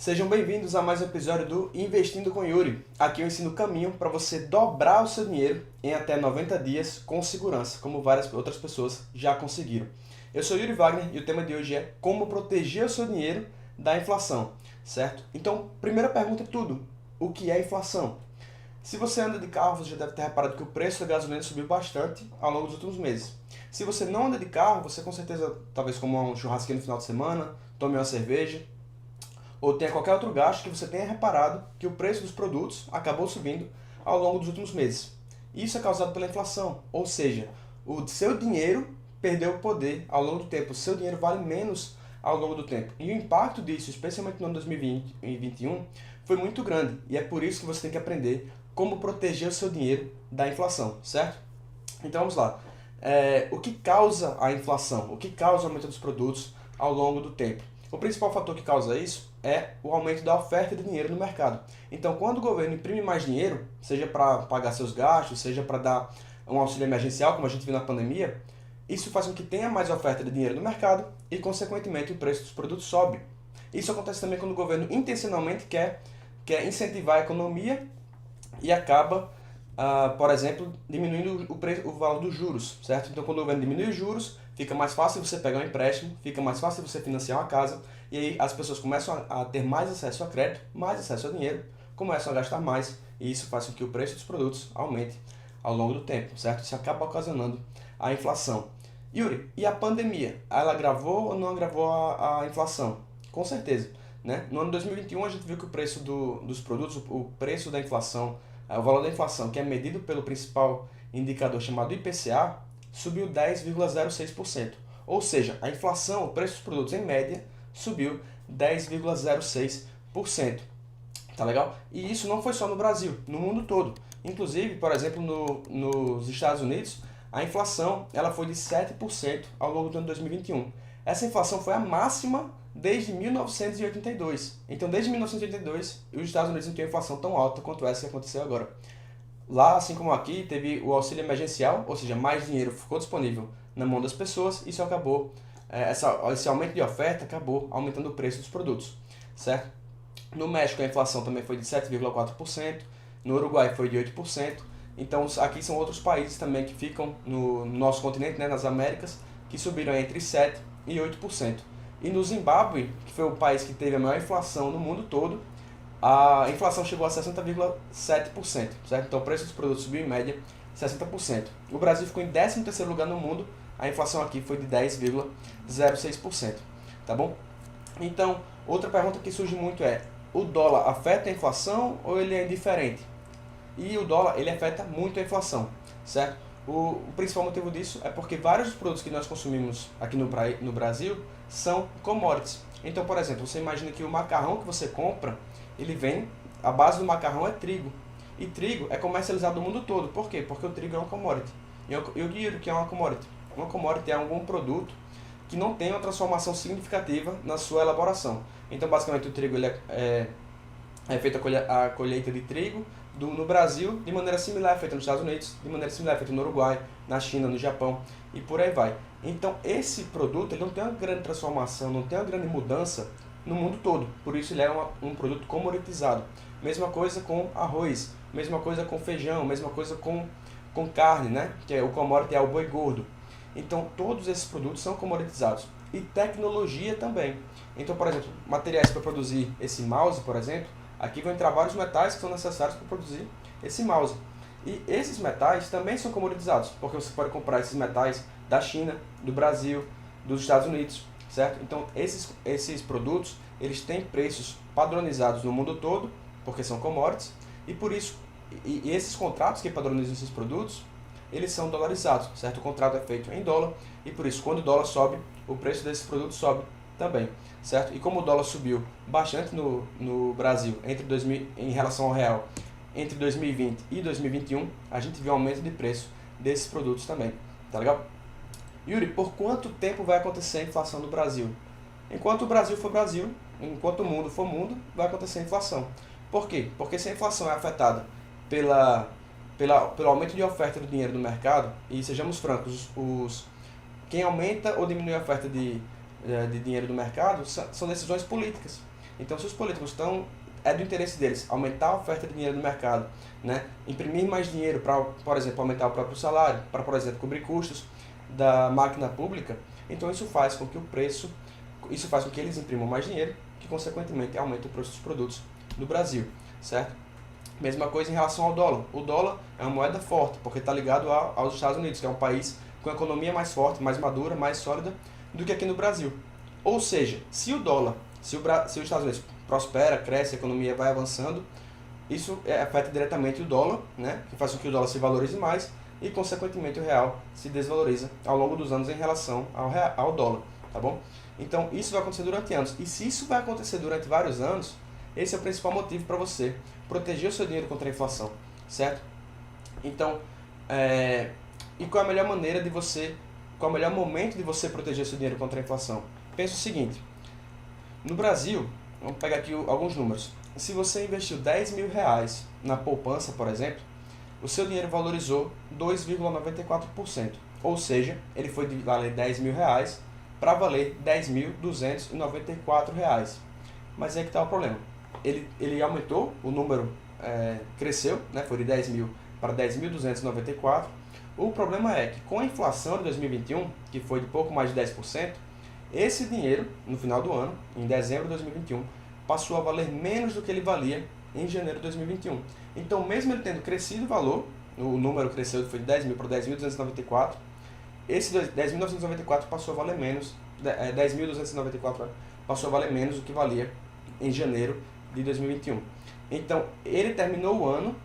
Sejam bem-vindos a mais um episódio do Investindo com Yuri. Aqui eu ensino o caminho para você dobrar o seu dinheiro em até 90 dias com segurança, como várias outras pessoas já conseguiram. Eu sou Yuri Wagner e o tema de hoje é como proteger o seu dinheiro da inflação, certo? Então, primeira pergunta é tudo, o que é inflação? Se você anda de carro, você já deve ter reparado que o preço da gasolina subiu bastante ao longo dos últimos meses. Se você não anda de carro, você com certeza, talvez como um churrasquinho no final de semana, tome uma cerveja, ou tenha qualquer outro gasto que você tenha reparado que o preço dos produtos acabou subindo ao longo dos últimos meses. Isso é causado pela inflação, ou seja, o seu dinheiro perdeu o poder ao longo do tempo, o seu dinheiro vale menos ao longo do tempo. E o impacto disso, especialmente no ano 2020 e 2021, foi muito grande, e é por isso que você tem que aprender como proteger o seu dinheiro da inflação, certo? Então vamos lá. O que causa a inflação? O que causa o aumento dos produtos ao longo do tempo? O principal fator que causa isso é o aumento da oferta de dinheiro no mercado. Então, quando o governo imprime mais dinheiro, seja para pagar seus gastos, seja para dar um auxílio emergencial, como a gente viu na pandemia, isso faz com que tenha mais oferta de dinheiro no mercado e, consequentemente, o preço dos produtos sobe. Isso acontece também quando o governo intencionalmente quer incentivar a economia e acaba, por exemplo, diminuindo o valor dos juros, certo? Então, quando o governo diminui os juros, fica mais fácil você pegar um empréstimo, fica mais fácil você financiar uma casa, e aí as pessoas começam a ter mais acesso a crédito, mais acesso a dinheiro, começam a gastar mais, e isso faz com que o preço dos produtos aumente ao longo do tempo, certo? Isso acaba ocasionando a inflação. Yuri, e a pandemia? Ela agravou ou não agravou a inflação? Com certeza, né? No ano 2021 a gente viu que o preço dos produtos, o preço da inflação, o valor da inflação, que é medido pelo principal indicador chamado IPCA, subiu 10,06%. Ou seja, a inflação, o preço dos produtos em média, subiu 10,06%. Tá legal? E isso não foi só no Brasil, no mundo todo. Inclusive, por exemplo, nos Estados Unidos, a inflação ela foi de 7% ao longo do ano 2021. Essa inflação foi a máxima desde 1982. Então, desde 1982, os Estados Unidos não tinham inflação tão alta quanto essa que aconteceu agora. Lá, assim como aqui, teve o auxílio emergencial, ou seja, mais dinheiro ficou disponível na mão das pessoas, isso acabou, esse aumento de oferta acabou aumentando o preço dos produtos, certo? No México a inflação também foi de 7,4%, no Uruguai foi de 8%, então aqui são outros países também que ficam no nosso continente, né, nas Américas, que subiram entre 7% e 8%. E no Zimbábue, que foi o país que teve a maior inflação no mundo todo, a inflação chegou a 60,7%, certo? Então o preço dos produtos subiu em média 60%. O Brasil ficou em 13º lugar no mundo, a inflação aqui foi de 10,06%, tá bom? Então, outra pergunta que surge muito é, o dólar afeta a inflação ou ele é indiferente? E o dólar, ele afeta muito a inflação, certo? O principal motivo disso é porque vários dos produtos que nós consumimos aqui no Brasil são commodities. Então, por exemplo, você imagina que o macarrão que você compra, a base do macarrão é trigo. E trigo é comercializado no mundo todo. Por quê? Porque o trigo é uma commodity. E eu digo que é uma commodity. Uma commodity é algum produto que não tem uma transformação significativa na sua elaboração. Então, basicamente, o trigo ele é feita a colheita de trigo no Brasil, de maneira similar, feita nos Estados Unidos, de maneira similar, feita no Uruguai, na China, no Japão, e por aí vai. Então, esse produto ele não tem uma grande transformação, não tem uma grande mudança no mundo todo. Por isso, ele é um produto comoditizado. Mesma coisa com arroz, mesma coisa com feijão, mesma coisa com carne, né? Que é o commodity, é o boi gordo. Então, todos esses produtos são comoditizados. E tecnologia também. Então, por exemplo, materiais para produzir esse mouse, por exemplo, aqui vão entrar vários metais que são necessários para produzir esse mouse. E esses metais também são comoditizados, porque você pode comprar esses metais da China, do Brasil, dos Estados Unidos, certo? Então, esses produtos, eles têm preços padronizados no mundo todo, porque são commodities, e por isso, e esses contratos que padronizam esses produtos, eles são dolarizados, certo? O contrato é feito em dólar, e por isso, quando o dólar sobe, o preço desses produtos sobe também, certo? E como o dólar subiu bastante no Brasil em relação ao real entre 2020 e 2021, a gente viu um aumento de preço desses produtos também, tá legal? Yuri, por quanto tempo vai acontecer a inflação no Brasil? Enquanto o Brasil for Brasil, enquanto o mundo for mundo, vai acontecer a inflação. Por quê? Porque se a inflação é afetada pelo aumento de oferta do dinheiro no mercado, e sejamos francos, quem aumenta ou diminui a oferta de dinheiro do mercado são decisões políticas. Então, se os políticos estão, é do interesse deles aumentar a oferta de dinheiro no mercado, né? Imprimir mais dinheiro para, por exemplo, aumentar o próprio salário, para, por exemplo, cobrir custos da máquina pública, então isso faz com que isso faz com que eles imprimam mais dinheiro, que consequentemente aumenta o preço dos produtos no Brasil, certo? Mesma coisa em relação ao dólar. O dólar é uma moeda forte, porque está ligado aos Estados Unidos, que é um país com a economia mais forte, mais madura, mais sólida do que aqui no Brasil. Ou seja, se o dólar, se os Estados Unidos prospera, cresce, a economia vai avançando, isso afeta diretamente o dólar, né? Que faz com que o dólar se valorize mais e, consequentemente, o real se desvaloriza ao longo dos anos em relação ao dólar, tá bom? Então, isso vai acontecer durante anos. E se isso vai acontecer durante vários anos, esse é o principal motivo para você proteger o seu dinheiro contra a inflação, certo? Então, e qual é a melhor maneira de você, qual é o melhor momento de você proteger seu dinheiro contra a inflação? Pensa o seguinte, no Brasil, vamos pegar aqui alguns números. Se você investiu R$10.000 na poupança, por exemplo, o seu dinheiro valorizou 2,94%. Ou seja, ele foi de valer R$10.000 para valer R$10.294. Mas aí que está o problema. Ele aumentou, o número cresceu, né? Foi de 10.000 para 10.294. O problema é que com a inflação de 2021, que foi de pouco mais de 10%, esse dinheiro, no final do ano, em dezembro de 2021, passou a valer menos do que ele valia em janeiro de 2021. Então, mesmo ele tendo crescido o valor, o número cresceu, foi de 10.000 para 10.294, esse 10.994 passou a valer menos, 10.294 passou a valer menos do que valia em janeiro de 2021. Então, ele terminou o ano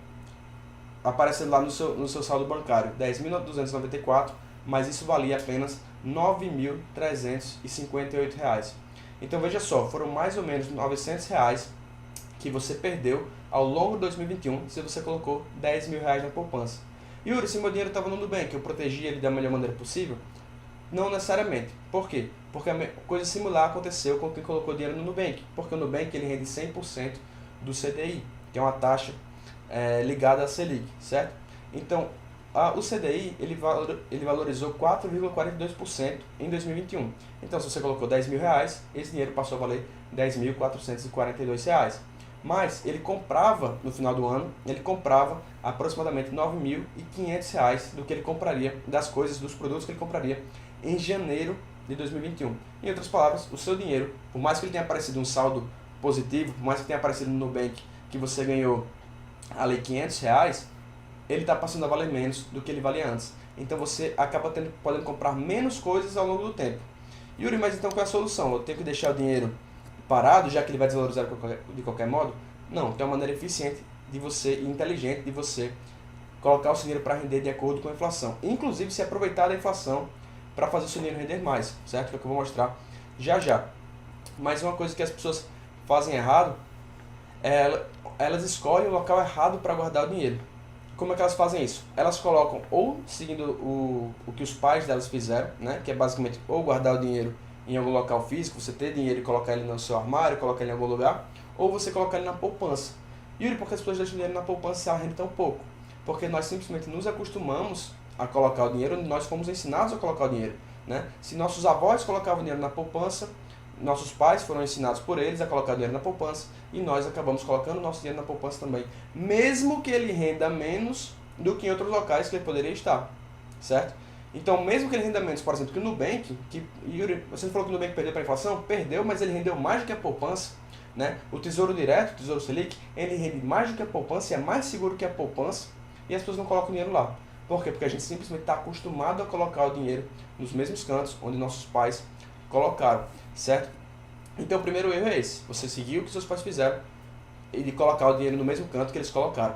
aparecendo lá no seu saldo bancário 10.294, mas isso valia apenas R$ 9.358. Então veja só, foram mais ou menos R$ 900 que você perdeu ao longo de 2021 se você colocou R$10.000 na poupança. Yuri, se meu dinheiro estava no Nubank, eu protegi ele da melhor maneira possível? Não necessariamente. Por quê? Porque a coisa similar aconteceu com quem colocou dinheiro no Nubank. Porque o Nubank ele rende 100% do CDI, que é uma taxa ligada à Selic, certo? Então, o CDI ele valorizou 4,42% em 2021. Então, se você colocou R$10.000, esse dinheiro passou a valer R$10.442. Mas ele comprava, no final do ano, ele comprava aproximadamente R$9.500 do que ele compraria, das coisas, dos produtos que ele compraria em janeiro de 2021. Em outras palavras, o seu dinheiro, por mais que ele tenha aparecido um saldo positivo, por mais que tenha aparecido no Nubank que você ganhou ali R$500, ele está passando a valer menos do que ele valia antes. Então você acaba podendo comprar menos coisas ao longo do tempo. Yuri, mas então qual é a solução? Eu tenho que deixar o dinheiro parado, já que ele vai desvalorizar de qualquer modo? Não, tem uma maneira eficiente de você e inteligente de você colocar o seu dinheiro para render de acordo com a inflação. Inclusive se aproveitar da inflação para fazer o seu dinheiro render mais, certo? Que é o que eu vou mostrar já já. Mas uma coisa que as pessoas fazem errado é elas escolhem o local errado para guardar o dinheiro. Como é que elas fazem isso? Elas colocam ou seguindo o que os pais delas fizeram, né? Que é basicamente ou guardar o dinheiro em algum local físico, você ter dinheiro e colocar ele no seu armário, colocar ele em algum lugar, ou você colocar ele na poupança. Yuri, por que as pessoas deixam o dinheiro na poupança se ela rende tão pouco? Porque nós simplesmente nos acostumamos a colocar o dinheiro onde nós fomos ensinados a colocar o dinheiro, né? Se nossos avós colocavam o dinheiro na poupança, nossos pais foram ensinados por eles a colocar o dinheiro na poupança e nós acabamos colocando o nosso dinheiro na poupança também, mesmo que ele renda menos do que em outros locais que ele poderia estar, certo? Então, mesmo que ele renda menos, por exemplo, que o Nubank, Yuri, você falou que o Nubank perdeu para a inflação? Perdeu, mas ele rendeu mais do que a poupança, né? O Tesouro Direto, o Tesouro Selic, ele rende mais do que a poupança e é mais seguro que a poupança e as pessoas não colocam dinheiro lá. Por quê? Porque a gente simplesmente está acostumado a colocar o dinheiro nos mesmos cantos onde nossos pais colocaram, certo? Então o primeiro erro é esse, você seguir o que seus pais fizeram e de colocar o dinheiro no mesmo canto que eles colocaram.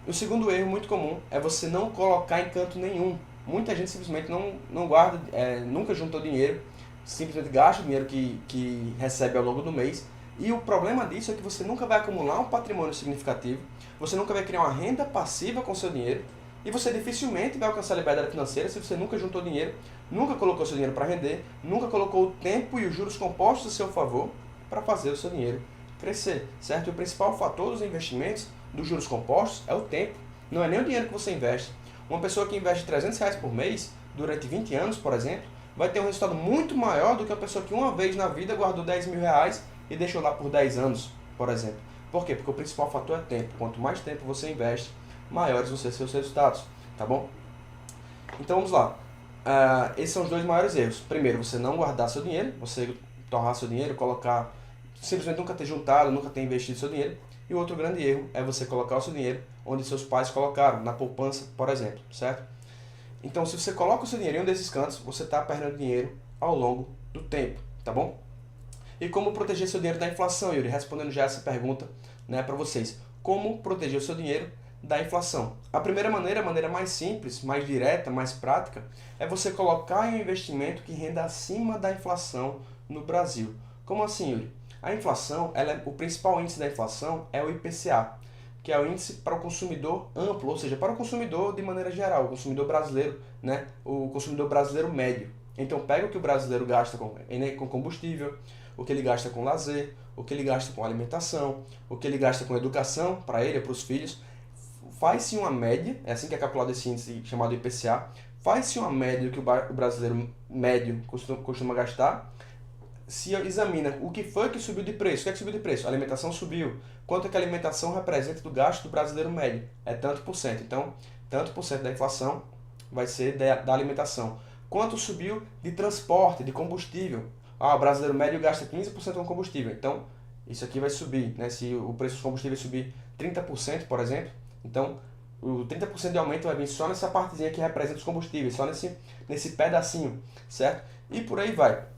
E o segundo erro muito comum é você não colocar em canto nenhum. Muita gente simplesmente não guarda, nunca juntou dinheiro, simplesmente gasta o dinheiro que recebe ao longo do mês. E o problema disso é que você nunca vai acumular um patrimônio significativo, você nunca vai criar uma renda passiva com seu dinheiro, e você dificilmente vai alcançar a liberdade financeira se você nunca juntou dinheiro, nunca colocou seu dinheiro para render, nunca colocou o tempo e os juros compostos a seu favor para fazer o seu dinheiro crescer, certo? E o principal fator dos investimentos, dos juros compostos, é o tempo, não é nem o dinheiro que você investe. Uma pessoa que investe R$300 por mês, durante 20 anos, por exemplo, vai ter um resultado muito maior do que uma pessoa que uma vez na vida guardou R$10.000 e deixou lá por 10 anos, por exemplo. Por quê? Porque o principal fator é tempo. Quanto mais tempo você investe, maiores vão ser seus resultados, tá bom? Então vamos lá. Esses são os dois maiores erros. Primeiro, você não guardar seu dinheiro, você torrar seu dinheiro, colocar, simplesmente nunca ter juntado, nunca ter investido seu dinheiro. E o outro grande erro é você colocar o seu dinheiro onde seus pais colocaram, na poupança, por exemplo, certo? Então, se você coloca o seu dinheiro em um desses cantos, você está perdendo dinheiro ao longo do tempo, tá bom? E como proteger seu dinheiro da inflação, Yuri? Respondendo já essa pergunta, né, para vocês. Como proteger o seu dinheiro da inflação? A primeira maneira, a maneira mais simples, mais direta, mais prática, é você colocar em um investimento que renda acima da inflação no Brasil. Como assim, Yuri? A inflação, o principal índice da inflação é o IPCA, que é o índice para o consumidor amplo, ou seja, para o consumidor de maneira geral, o consumidor brasileiro, né, o consumidor brasileiro médio. Então pega o que o brasileiro gasta com combustível, o que ele gasta com lazer, o que ele gasta com alimentação, o que ele gasta com educação para ele, para os filhos. Faz-se uma média, é assim que é calculado esse índice chamado IPCA, faz-se uma média do que o brasileiro médio costuma gastar, se examina o que foi que subiu de preço. O que é que subiu de preço? A alimentação subiu. Quanto é que a alimentação representa do gasto do brasileiro médio? É tanto por cento. Então, tanto por cento da inflação vai ser da alimentação. Quanto subiu de transporte, de combustível? O brasileiro médio gasta 15% com combustível. Então, isso aqui vai subir, né? Se o preço dos combustíveis subir 30%, por exemplo, então o 30% de aumento vai vir só nessa partezinha que representa os combustíveis, só nesse pedacinho, certo? E por aí vai.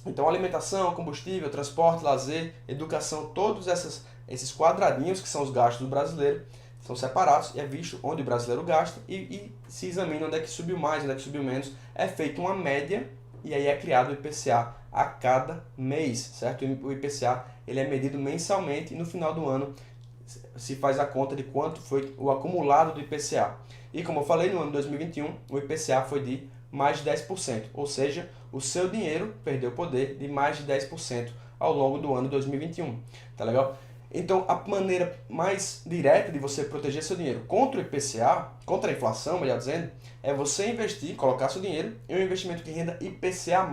Então, alimentação, combustível, transporte, lazer, educação, todos esses quadradinhos que são os gastos do brasileiro são separados e é visto onde o brasileiro gasta e se examina onde é que subiu mais, onde é que subiu menos. É feita uma média e aí é criado o IPCA a cada mês, certo? O IPCA ele é medido mensalmente e no final do ano se faz a conta de quanto foi o acumulado do IPCA. E como eu falei, no ano 2021, o IPCA foi de mais de 10%, ou seja, o seu dinheiro perdeu poder de mais de 10% ao longo do ano 2021, tá legal? Então, a maneira mais direta de você proteger seu dinheiro contra o IPCA, contra a inflação, melhor dizendo, é você investir, colocar seu dinheiro em um investimento que renda IPCA+,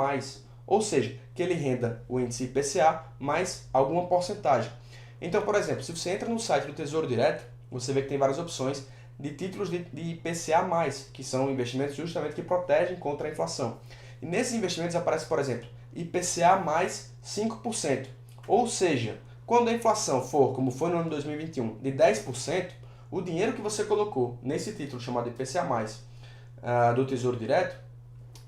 ou seja, que ele renda o índice IPCA mais alguma porcentagem. Então, por exemplo, se você entra no site do Tesouro Direto, você vê que tem várias opções de títulos de IPCA+, que são investimentos justamente que protegem contra a inflação. E nesses investimentos aparece, por exemplo, IPCA mais 5%. Ou seja, quando a inflação for, como foi no ano 2021, de 10%, o dinheiro que você colocou nesse título chamado IPCA+, do Tesouro Direto,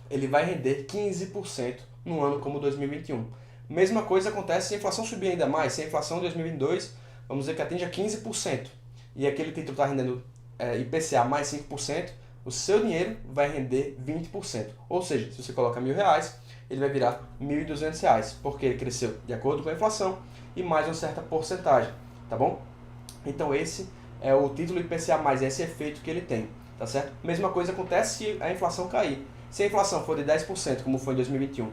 ele vai render 15% no ano como 2021. Mesma coisa acontece se a inflação subir ainda mais. Se a inflação de 2022, vamos dizer que atinja 15%, e aquele título está rendendo IPCA mais 5%, o seu dinheiro vai render 20%. Ou seja, se você coloca R$1.000, ele vai virar R$1.200, porque ele cresceu de acordo com a inflação e mais uma certa porcentagem, tá bom? Então esse é o título IPCA+, esse efeito que ele tem, tá certo? Mesma coisa acontece se a inflação cair. Se a inflação for de 10%, como foi em 2021,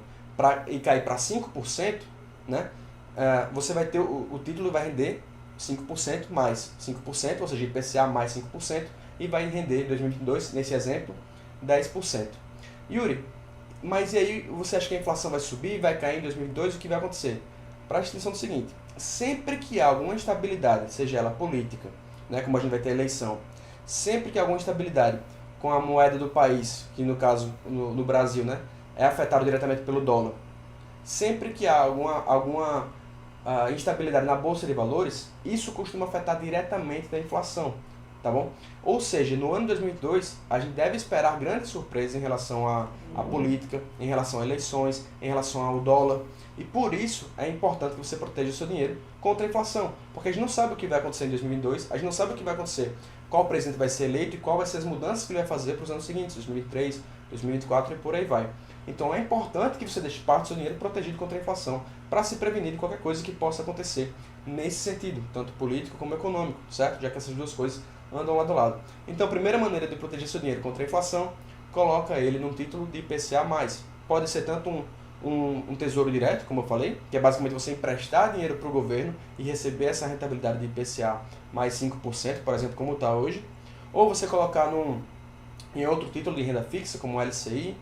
e cair para 5%, né, você vai ter o título vai render 5% mais 5%, ou seja, IPCA mais 5%, e vai render em 2022, nesse exemplo, 10%. Yuri, mas e aí você acha que a inflação vai subir, vai cair em 2022, o que vai acontecer? Preste atenção no seguinte, sempre que há alguma instabilidade, seja ela política, né, como a gente vai ter eleição, sempre que há alguma instabilidade com a moeda do país, que no caso, no Brasil, né, é afetado diretamente pelo dólar, sempre que há alguma instabilidade na bolsa de valores, isso costuma afetar diretamente a inflação, tá bom? Ou seja, no ano de 2022, a gente deve esperar grandes surpresas em relação à política, em relação a eleições, em relação ao dólar, e por isso é importante que você proteja o seu dinheiro contra a inflação, porque a gente não sabe o que vai acontecer em 2022, a gente não sabe o que vai acontecer, qual presidente vai ser eleito e qual vai ser as mudanças que ele vai fazer para os anos seguintes, 2023, 2024 e por aí vai. Então é importante que você deixe parte do seu dinheiro protegido contra a inflação, para se prevenir de qualquer coisa que possa acontecer nesse sentido, tanto político como econômico, certo? Já que essas duas coisas andam lado a lado. Então a primeira maneira de proteger seu dinheiro contra a inflação, coloca ele num título de IPCA+. Pode ser tanto um tesouro direto, como eu falei, que é basicamente você emprestar dinheiro para o governo e receber essa rentabilidade de IPCA mais 5%, por exemplo, como está hoje, ou você colocar em outro título de renda fixa, como o LCI,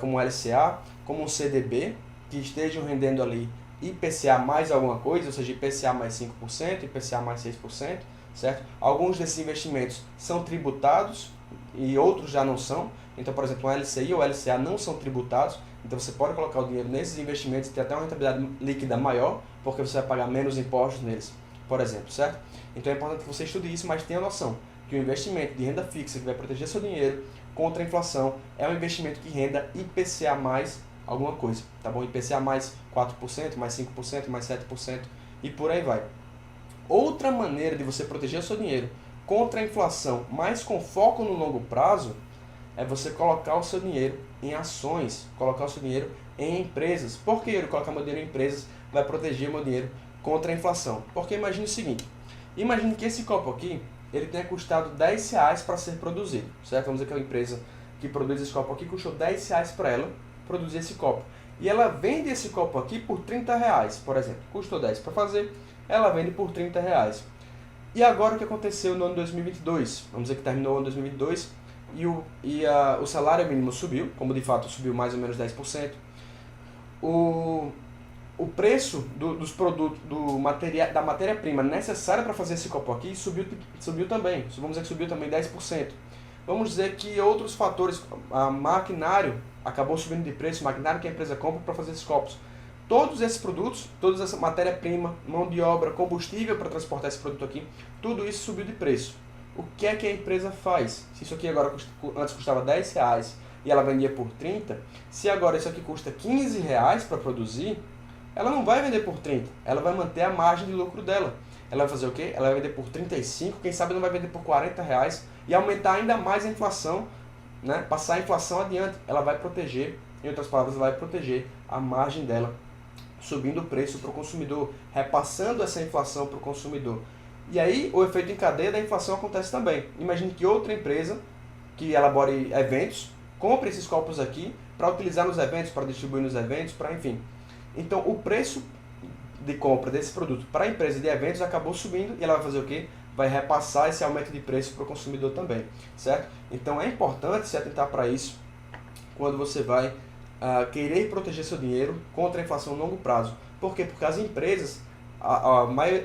como o LCA, como um CDB, que estejam rendendo ali IPCA mais alguma coisa, ou seja, IPCA mais 5%, IPCA mais 6%, certo? Alguns desses investimentos são tributados e outros já não são. Então, por exemplo, o LCI ou LCA não são tributados. Então, você pode colocar o dinheiro nesses investimentos e ter até uma rentabilidade líquida maior, porque você vai pagar menos impostos neles, por exemplo, certo? Então, é importante que você estude isso, mas tenha noção que o investimento de renda fixa que vai proteger seu dinheiro contra a inflação é um investimento que renda IPCA mais alguma coisa, tá bom? IPCA mais 4%, mais 5%, mais 7% e por aí vai. Outra maneira de você proteger o seu dinheiro contra a inflação, mas com foco no longo prazo, é você colocar o seu dinheiro em ações, colocar o seu dinheiro em empresas. Por que eu colocar meu dinheiro em empresas vai proteger meu dinheiro contra a inflação? Porque imagine o seguinte, imagine que esse copo aqui, ele tenha custado R$10 para ser produzido, certo? Vamos dizer que a empresa que produz esse copo aqui custou R$10 para ela produzir esse copo. E ela vende esse copo aqui por R$30, por exemplo. Custou 10 para fazer, ela vende por R$30. E agora o que aconteceu no ano 2022? Vamos dizer que terminou o ano 2022 o salário mínimo subiu, como de fato subiu mais ou menos 10%. O preço dos produtos, da matéria-prima necessária para fazer esse copo aqui subiu também. Vamos dizer que subiu também 10%. Vamos dizer que outros fatores, maquinário acabou subindo de preço, maquinário que a empresa compra para fazer esses copos. Todos esses produtos, toda essa matéria-prima, mão de obra, combustível para transportar esse produto aqui, tudo isso subiu de preço. O que é que a empresa faz? Se isso aqui agora antes custava R$10 e ela vendia por 30, se agora isso aqui custa R$15 para produzir, ela não vai vender por 30, ela vai manter a margem de lucro dela. Ela vai fazer o quê? Ela vai vender por 35, quem sabe não vai vender por R$40 e aumentar ainda mais a inflação, né? Passar a inflação adiante. Ela vai proteger, em outras palavras, ela vai proteger a margem dela, subindo o preço para o consumidor, repassando essa inflação para o consumidor. E aí o efeito em cadeia da inflação acontece também. Imagine que outra empresa que elabore eventos, compre esses copos aqui para utilizar nos eventos, para distribuir nos eventos, para enfim. Então o preço de compra desse produto para a empresa de eventos acabou subindo e ela vai fazer o quê? Vai repassar esse aumento de preço para o consumidor também, certo? Então é importante se atentar para isso quando você vai querer proteger seu dinheiro contra a inflação a longo prazo. Por quê? Porque as empresas,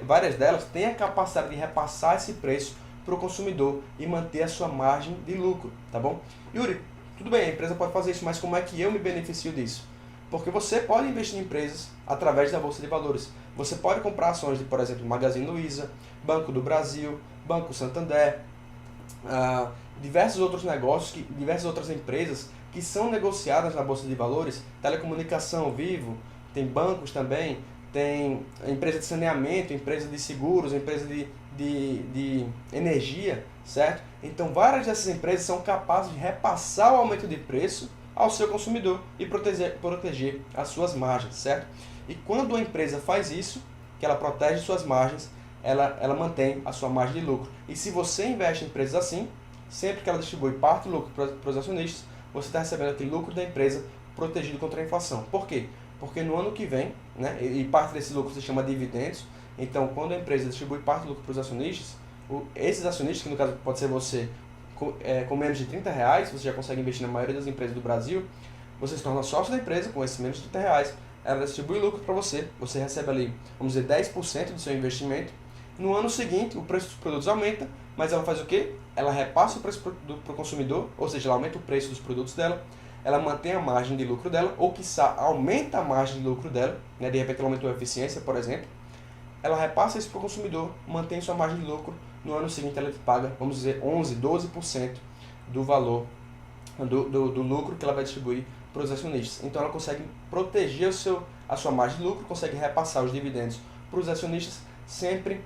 várias delas, têm a capacidade de repassar esse preço para o consumidor e manter a sua margem de lucro, tá bom? Yuri, tudo bem, a empresa pode fazer isso, mas como é que eu me beneficio disso? Porque você pode investir em empresas através da Bolsa de Valores. Você pode comprar ações de, por exemplo, Magazine Luiza, Banco do Brasil, Banco Santander, diversos outros negócios, diversas outras empresas que são negociadas na Bolsa de Valores, telecomunicação, Vivo, tem bancos também, tem empresa de saneamento, empresa de seguros, empresa de energia, certo? Então várias dessas empresas são capazes de repassar o aumento de preço ao seu consumidor e proteger as suas margens, certo? E quando a empresa faz isso, que ela protege suas margens, ela mantém a sua margem de lucro. E se você investe em empresas assim, sempre que ela distribui parte do lucro para os acionistas, você está recebendo aquele lucro da empresa protegido contra a inflação. Por quê? Porque no ano que vem, né, e parte desse lucro se chama dividendos, então quando a empresa distribui parte do lucro para os acionistas, esses acionistas, que no caso pode ser você, com menos de R$30, você já consegue investir na maioria das empresas do Brasil, você se torna sócio da empresa com esses menos de R$30, ela distribui lucro para você, você recebe ali, vamos dizer, 10% do seu investimento. No ano seguinte, o preço dos produtos aumenta, mas ela faz o quê? Ela repassa o preço para o consumidor, ou seja, ela aumenta o preço dos produtos dela, ela mantém a margem de lucro dela, ou quiçá aumenta a margem de lucro dela, né? De repente ela aumentou a eficiência, por exemplo, ela repassa isso para o consumidor, mantém sua margem de lucro, no ano seguinte ela te paga, vamos dizer, 11%, 12% do valor do lucro que ela vai distribuir para os acionistas. Então ela consegue proteger a sua margem de lucro, consegue repassar os dividendos para os acionistas sempre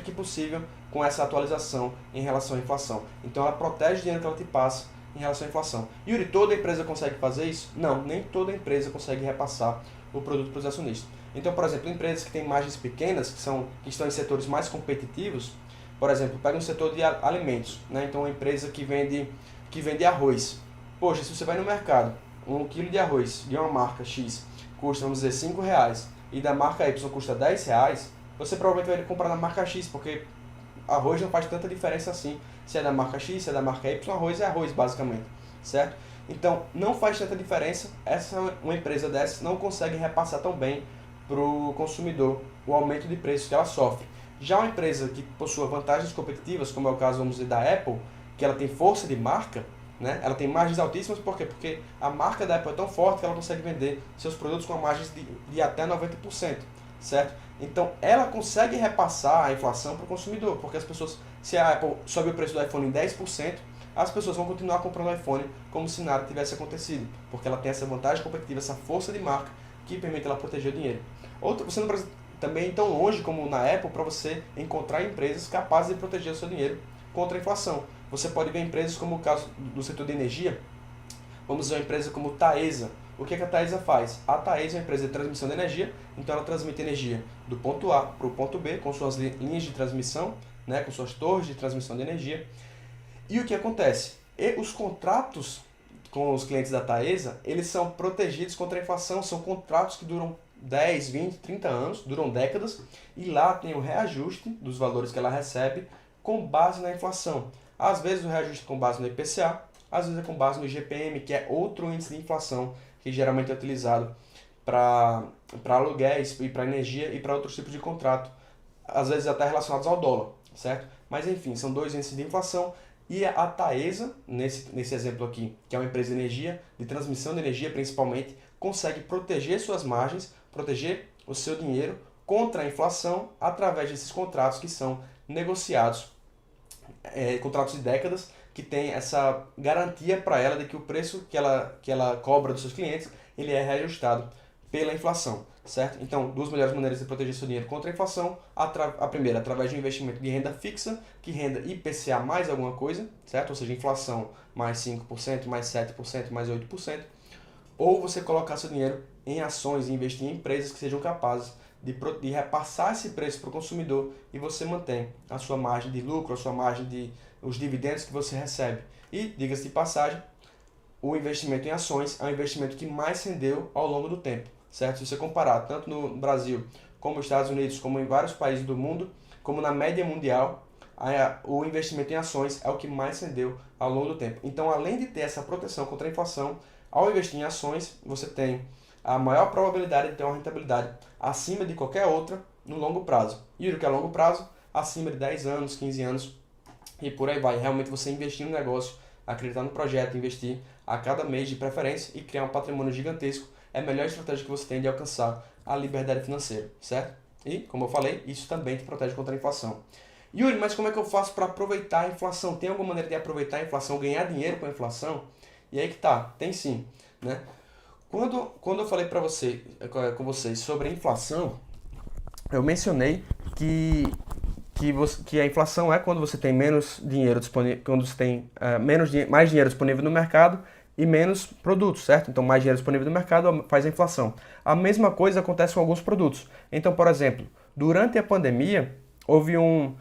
que possível com essa atualização em relação à inflação. Então ela protege o dinheiro que ela te passa em relação à inflação. Yuri, toda empresa consegue fazer isso? Não, nem toda empresa consegue repassar o produto para os acionistas. Então, por exemplo, empresas que têm margens pequenas, que estão em setores mais competitivos, por exemplo, pega um setor de alimentos, né? Então uma empresa que vende arroz. Poxa, se você vai no mercado, 1 quilo de arroz de uma marca X custa, vamos dizer, R$5, e da marca Y custa R$10, você provavelmente vai comprar na marca X, porque arroz não faz tanta diferença assim. Se é da marca X, se é da marca Y, arroz é arroz, basicamente, certo? Então, não faz tanta diferença, uma empresa dessa não consegue repassar tão bem para o consumidor o aumento de preço que ela sofre. Já uma empresa que possua vantagens competitivas, como é o caso, vamos dizer, da Apple, que ela tem força de marca, né? Ela tem margens altíssimas, por quê? Porque a marca da Apple é tão forte que ela consegue vender seus produtos com margens de até 90%, certo? Então, ela consegue repassar a inflação para o consumidor, porque as pessoas, se a Apple sobe o preço do iPhone em 10%, as pessoas vão continuar comprando o iPhone como se nada tivesse acontecido, porque ela tem essa vantagem competitiva, essa força de marca que permite ela proteger o dinheiro. Você não precisa também ir tão longe como na Apple para você encontrar empresas capazes de proteger o seu dinheiro contra a inflação. Você pode ver empresas como o caso do setor de energia. Vamos ver uma empresa como Taesa. O que a Taesa faz? A Taesa é uma empresa de transmissão de energia, então ela transmite energia do ponto A para o ponto B com suas linhas de transmissão, né, com suas torres de transmissão de energia. E o que acontece? Os contratos com os clientes da Taesa, eles são protegidos contra a inflação, são contratos que duram 10, 20, 30 anos, duram décadas, e lá tem o reajuste dos valores que ela recebe com base na inflação. Às vezes o reajuste é com base no IPCA, às vezes é com base no IGPM, que é outro índice de inflação que geralmente é utilizado para aluguéis e para energia e para outros tipos de contrato, às vezes até relacionados ao dólar, certo? Mas enfim, são dois índices de inflação. E a Taesa, nesse exemplo aqui, que é uma empresa de energia, de transmissão de energia principalmente, consegue proteger suas margens, proteger o seu dinheiro contra a inflação através desses contratos que são negociados, contratos de décadas, que tem essa garantia para ela de que o preço que ela cobra dos seus clientes, ele é reajustado pela inflação, certo? Então, duas melhores maneiras de proteger seu dinheiro contra a inflação: a primeira, através de um investimento de renda fixa, que renda IPCA mais alguma coisa, certo? Ou seja, inflação mais 5%, mais 7%, mais 8%. Ou você colocar seu dinheiro em ações e investir em empresas que sejam capazes de repassar esse preço para o consumidor, e você mantém a sua margem de lucro, a sua margem de os dividendos que você recebe. E, diga-se de passagem, o investimento em ações é o investimento que mais rendeu ao longo do tempo, certo? Se você comparar tanto no Brasil, como nos Estados Unidos, como em vários países do mundo, como na média mundial, o investimento em ações é o que mais rendeu ao longo do tempo. Então, além de ter essa proteção contra a inflação, ao investir em ações, você tem a maior probabilidade de ter uma rentabilidade acima de qualquer outra no longo prazo. E o que é longo prazo? Acima de 10 anos, 15 anos e por aí vai. Realmente você investir no negócio, acreditar no projeto, investir a cada mês de preferência e criar um patrimônio gigantesco é a melhor estratégia que você tem de alcançar a liberdade financeira, certo? E, como eu falei, isso também te protege contra a inflação. Yuri, mas como é que eu faço para aproveitar a inflação? Tem alguma maneira de aproveitar a inflação, ganhar dinheiro com a inflação? E aí que tá, tem sim, né? Quando eu falei com vocês sobre a inflação, eu mencionei que a inflação é quando você tem menos dinheiro disponível, quando você tem mais dinheiro disponível no mercado e menos produtos, certo? Então, mais dinheiro disponível no mercado faz a inflação. A mesma coisa acontece com alguns produtos. Então, por exemplo, durante a pandemia, houve uma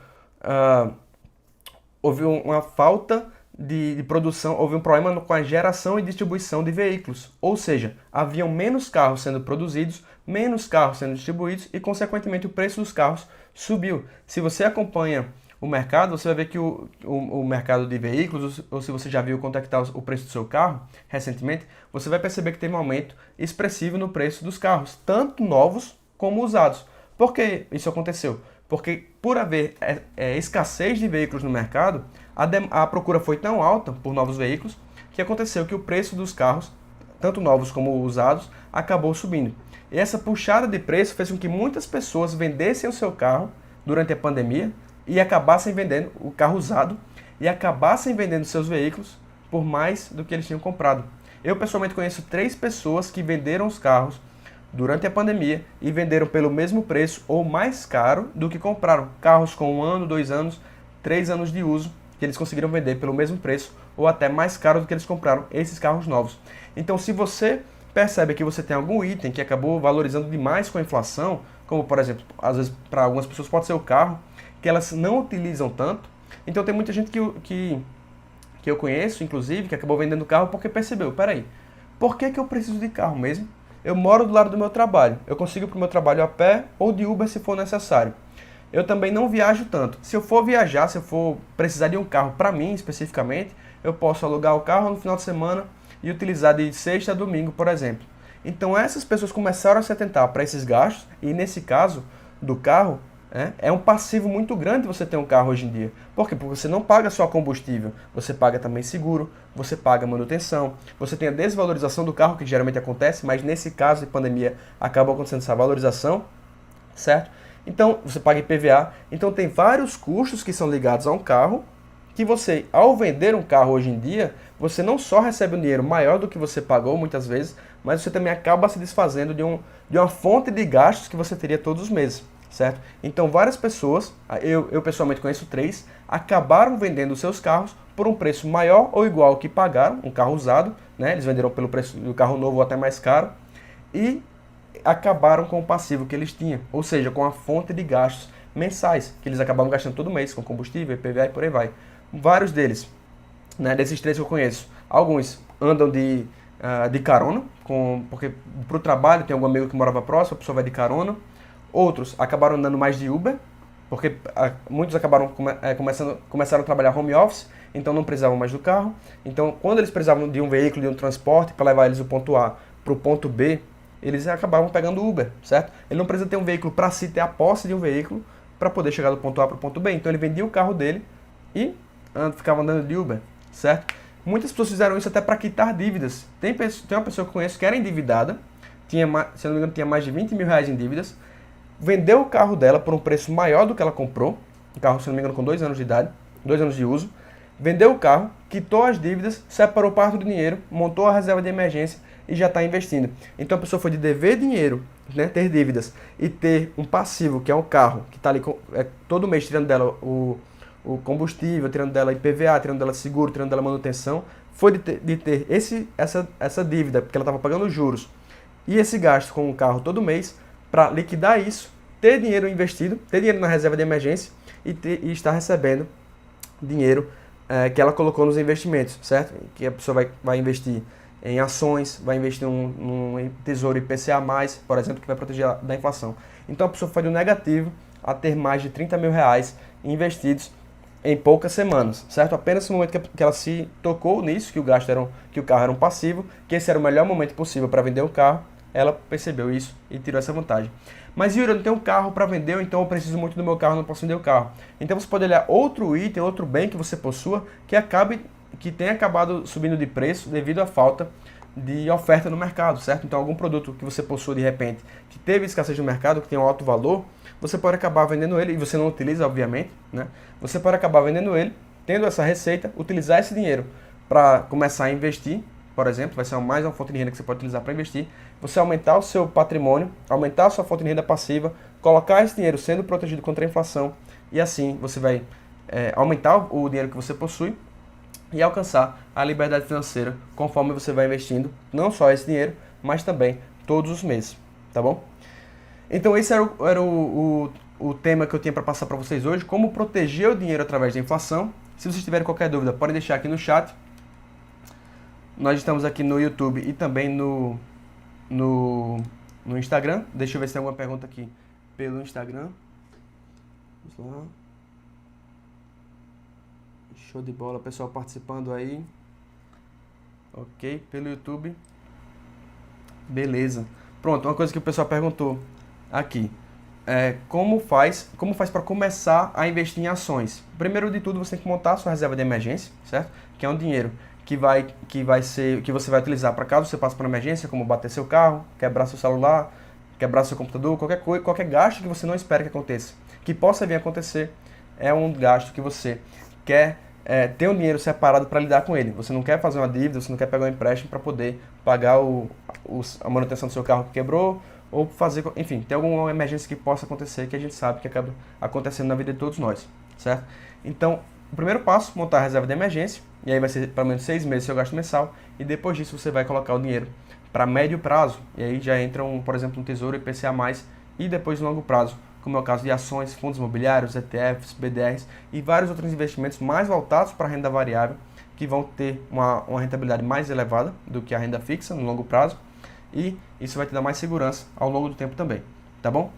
falta de produção, houve um problema com a geração e distribuição de veículos. Ou seja, haviam menos carros sendo produzidos, menos carros sendo distribuídos e, consequentemente, o preço dos carros subiu. Se você acompanha o mercado, você vai ver que o mercado de veículos, ou se você já viu quanto é que está o preço do seu carro recentemente, você vai perceber que teve um aumento expressivo no preço dos carros, tanto novos como usados. Por que isso aconteceu? Porque por haver escassez de veículos no mercado, a procura foi tão alta por novos veículos que aconteceu que o preço dos carros, tanto novos como usados, acabou subindo. E essa puxada de preço fez com que muitas pessoas vendessem o seu carro durante a pandemia e acabassem vendendo o carro usado e acabassem vendendo seus veículos por mais do que eles tinham comprado. Eu pessoalmente conheço 3 pessoas que venderam os carros durante a pandemia e venderam pelo mesmo preço ou mais caro do que compraram. Carros com 1 ano, 2 anos, 3 anos de uso, que eles conseguiram vender pelo mesmo preço ou até mais caro do que eles compraram esses carros novos. Então, se você percebe que você tem algum item que acabou valorizando demais com a inflação, como por exemplo, às vezes para algumas pessoas pode ser o carro, que elas não utilizam tanto, então tem muita gente que eu conheço, inclusive, que acabou vendendo carro porque percebeu, peraí, por que eu preciso de carro mesmo? Eu moro do lado do meu trabalho, eu consigo ir para o meu trabalho a pé ou de Uber se for necessário. Eu também não viajo tanto. Se eu for viajar, se eu for precisar de um carro para mim especificamente, eu posso alugar o carro no final de semana e utilizar de sexta a domingo, por exemplo. Então essas pessoas começaram a se atentar para esses gastos, e nesse caso do carro, é um passivo muito grande você ter um carro hoje em dia. Por quê? Porque você não paga só combustível, você paga também seguro, você paga manutenção, você tem a desvalorização do carro, que geralmente acontece, mas nesse caso de pandemia acaba acontecendo essa valorização, certo? Então, você paga IPVA. Então, tem vários custos que são ligados a um carro, que você, ao vender um carro hoje em dia, você não só recebe um dinheiro maior do que você pagou muitas vezes, mas você também acaba se desfazendo de uma fonte de gastos que você teria todos os meses, certo? Então, várias pessoas, eu pessoalmente conheço 3, acabaram vendendo seus carros por um preço maior ou igual ao que pagaram, um carro usado, né? Eles venderam pelo preço do carro novo ou até mais caro, e acabaram com o passivo que eles tinham, ou seja, com a fonte de gastos mensais, que eles acabavam gastando todo mês com combustível, IPVA e por aí vai. Vários deles, né, desses 3 que eu conheço, alguns andam de carona, porque para o trabalho tem algum amigo que morava próximo, a pessoa vai de carona. Outros acabaram andando mais de Uber, porque muitos acabaram começaram a trabalhar home office, então não precisavam mais do carro. Então, quando eles precisavam de um veículo, de um transporte para levar eles do ponto A para o ponto B, eles acabavam pegando Uber, certo? Ele não precisa ter um veículo para si, ter a posse de um veículo para poder chegar do ponto A para o ponto B. Então ele vendia o carro dele e ficava andando de Uber, certo? Muitas pessoas fizeram isso até para quitar dívidas. Tem uma pessoa que eu conheço que era endividada, se eu não me engano tinha mais de 20 mil reais em dívidas, vendeu o carro dela por um preço maior do que ela comprou, um carro, se não me engano, com 2 anos de idade, 2 anos de uso, vendeu o carro, quitou as dívidas, separou parte do dinheiro, montou a reserva de emergência e já está investindo. Então a pessoa foi de dever dinheiro, né, ter dívidas, e ter um passivo, que é um carro, que está ali todo mês tirando dela o combustível, tirando dela IPVA, tirando dela seguro, tirando dela manutenção, foi de ter essa dívida, porque ela estava pagando juros, e esse gasto com o carro todo mês, para liquidar isso, ter dinheiro investido, ter dinheiro na reserva de emergência e estar recebendo dinheiro que ela colocou nos investimentos, certo? Que a pessoa vai investir em ações, vai investir num tesouro IPCA+, por exemplo, que vai proteger da inflação. Então a pessoa foi do negativo a ter mais de 30 mil reais investidos em poucas semanas, certo? Apenas no momento que ela se tocou nisso, que o carro era um passivo, que esse era o melhor momento possível para vender um carro, ela percebeu isso e tirou essa vantagem. Mas Yuri, eu não tenho um carro para vender, então eu preciso muito do meu carro, não posso vender o carro. Então você pode olhar outro item, outro bem que você possua, que tenha acabado subindo de preço devido à falta de oferta no mercado, certo? Então algum produto que você possua de repente, que teve escassez no mercado, que tem um alto valor, você pode acabar vendendo ele, e você não utiliza, obviamente, né? Você pode acabar vendendo ele, tendo essa receita, utilizar esse dinheiro para começar a investir, por exemplo, vai ser mais uma fonte de renda que você pode utilizar para investir, você aumentar o seu patrimônio, aumentar a sua fonte de renda passiva, colocar esse dinheiro sendo protegido contra a inflação, e assim você vai aumentar o dinheiro que você possui e alcançar a liberdade financeira conforme você vai investindo, não só esse dinheiro, mas também todos os meses, tá bom? Então esse era o tema que eu tinha para passar para vocês hoje, como proteger o dinheiro através da inflação. Se vocês tiverem qualquer dúvida, podem deixar aqui no chat. Nós estamos aqui no YouTube e também no Instagram. Deixa eu ver se tem alguma pergunta aqui pelo Instagram. Vamos lá. Show de bola, pessoal participando aí. Ok, pelo YouTube. Beleza. Pronto, uma coisa que o pessoal perguntou aqui. Como faz para começar a investir em ações? Primeiro de tudo, você tem que montar a sua reserva de emergência, certo? Que é um dinheiro que você vai utilizar para caso você passe por uma emergência, como bater seu carro, quebrar seu celular, quebrar seu computador, qualquer gasto que você não espera que aconteça, que possa vir a acontecer, é um gasto que você quer ter um dinheiro separado para lidar com ele. Você não quer fazer uma dívida, você não quer pegar um empréstimo para poder pagar a manutenção do seu carro que quebrou, ou fazer, enfim, tem alguma emergência que possa acontecer, que a gente sabe que acaba acontecendo na vida de todos nós, certo? Então, o primeiro passo, montar a reserva de emergência, e aí vai ser pelo menos 6 meses seu gasto mensal, e depois disso você vai colocar o dinheiro para médio prazo, e aí já entra, por exemplo, um tesouro IPCA+, e depois longo prazo, como é o caso de ações, fundos imobiliários, ETFs, BDRs e vários outros investimentos mais voltados para a renda variável, que vão ter uma rentabilidade mais elevada do que a renda fixa no longo prazo, e isso vai te dar mais segurança ao longo do tempo também, tá bom?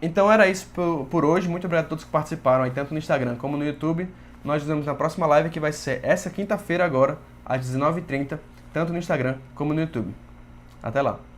Então era isso por hoje, muito obrigado a todos que participaram aí, tanto no Instagram como no YouTube. Nós nos vemos na próxima live, que vai ser essa quinta-feira agora, às 19h30, tanto no Instagram como no YouTube. Até lá!